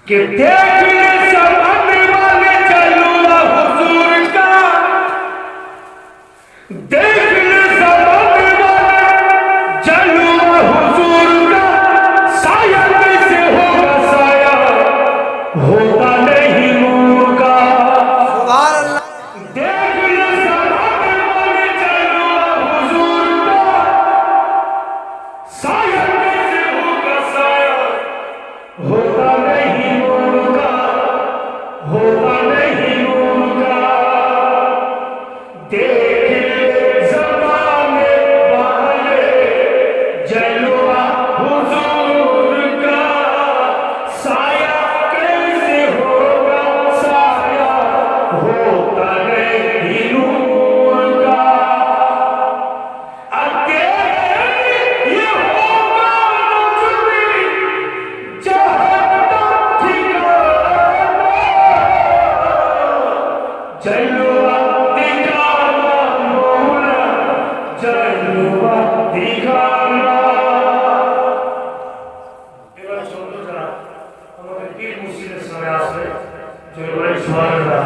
कि देख ले समझ वाले चलुआ हुजूर का, देख ले समझ वाले चलुआ हुजूर का, साया कैसे होगा साया होता नहीं नूर का। सुभान अल्लाह। देख ले समझ वाले चलुआ हुजूर का, साया कैसे होगा साया होता नहीं नूर का, होता नहीं नूर का। देख ले ज़माने वाले जलवा हुजूर का, साया कैसे होगा साया होता नहीं नूर का। अकेले ये होगा मुझमें जहन्नम ठिकाना, जलवा दिखाना मौला, जलवा दिखाना। এবার চলতো যারা আমাদের পীর মুর্শিদের সামনে আসবে, জয় বলে সুবহানাল্লাহ।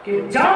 कि जा